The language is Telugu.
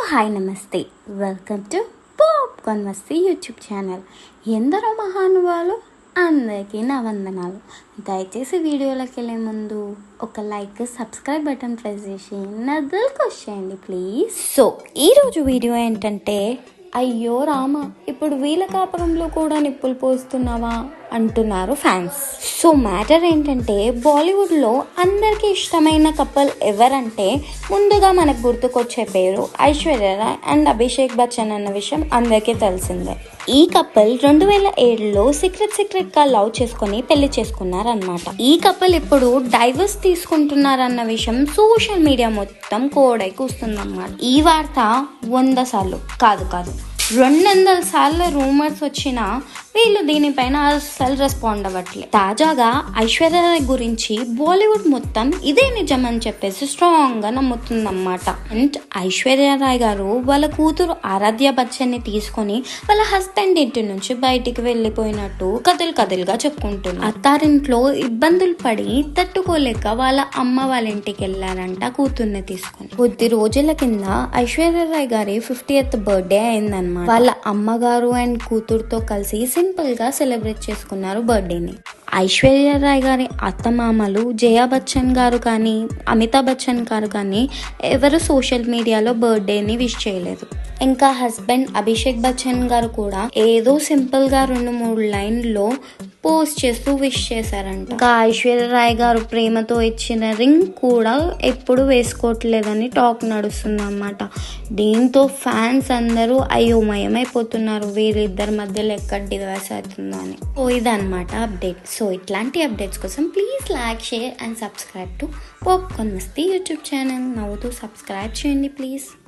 హాయ్ నమస్తే, welcome to popcorn Masti YouTube channel. ఎందరో మహానుభావులు అందరికీ నా వందనాలు. దయచేసి వీడియోలోకి వెళ్ళే ముందు ఒక లైక్, సబ్స్క్రైబ్ బటన్ ప్రెస్ చేసి నదులకు వచ్చేయండి ప్లీజ్. సో ఈరోజు వీడియో ఏంటంటే, అయ్యో రామ, ఇప్పుడు వీళ్ళ కాపురంలో కూడా నిప్పులు పోస్తున్నావా అంటున్నారు ఫ్యాన్స్. సో మ్యాటర్ ఏంటంటే, బాలీవుడ్లో అందరికీ ఇష్టమైన కపుల్ ఎవరంటే ముందుగా మనకు గుర్తుకొచ్చే పేరు ఐశ్వర్య రాయ్ అండ్ అభిషేక్ బచ్చన్ అన్న విషయం అందరికీ తెలిసిందే. ఈ కపుల్ 2007లో సీక్రెట్గా లవ్ చేసుకుని పెళ్లి చేసుకున్నారనమాట. ఈ కపుల్ ఇప్పుడు డైవర్స్ తీసుకుంటున్నారన్న విషయం సోషల్ మీడియా మొత్తం కోడై కూస్తుందన్నమాట. ఈ వార్త 100 సార్లు కాదు 200 సార్లు రూమర్స్ వచ్చినా వీళ్ళు దీనిపైన అస్సలు రెస్పాండ్ అవ్వట్లేదు. తాజాగా ఐశ్వర్య రాయ్ గురించి బాలీవుడ్ మొత్తం ఇదే నిజం అని చెప్పేసి స్ట్రాంగ్ గా నమ్ముతుందన్నమాట. అండ్ ఐశ్వర్య రాయ్ గారు వాళ్ళ కూతురు ఆరాధ్య బచ్చన్ ని తీసుకొని వాళ్ళ హస్బెండ్ ఇంటి నుంచి బయటికి వెళ్ళిపోయినట్టు కథలుగా చెప్పుకుంటున్నారు. అత్తారింట్లో ఇబ్బందులు పడి తట్టుకోలేక వాళ్ళ అమ్మ వాళ్ళ ఇంటికి వెళ్ళారంట కూతుర్ని తీసుకొని. కొద్ది రోజుల కింద ఐశ్వర్య రాయ్ గారి 50th బర్త్డే అయిందన్నమాట. వాళ్ళ అమ్మగారు అండ్ కూతురుతో కలిసి సింపుల్ గా సెలబ్రేట్ చేసుకున్నారు బర్త్డేని. ఐశ్వర్య రాయ్ గారి అత్తమామలు జయా బచ్చన్ గారు కానీ అమితాబ్ బచ్చన్ గారు కానీ ఎవరు సోషల్ మీడియాలో బర్త్డేని విష్ చేయలేదు. ఇంకా హస్బెండ్ అభిషేక్ బచ్చన్ గారు కూడా ఏదో సింపుల్ గా 2-3 లైన్లో పోస్ట్ చేస్తూ విష్ చేశారంట. ఇంకా ఐశ్వర్య రాయ్ గారు ప్రేమతో ఇచ్చిన రింగ్ కూడా ఎప్పుడు వేసుకోవట్లేదని టాక్ నడుస్తుంది అన్నమాట. దీంతో ఫ్యాన్స్ అందరూ అయోమయమైపోతున్నారు, వీరిద్దరి మధ్యలో ఎక్కడ డివైస్ అవుతుందో అని. సో ఇదన్నమాట అప్డేట్. సో ఇట్లాంటి అప్డేట్స్ కోసం please like, share and subscribe to popcorn Masti YouTube channel. నవ్వుతూ సబ్స్క్రైబ్ చేయండి ప్లీజ్.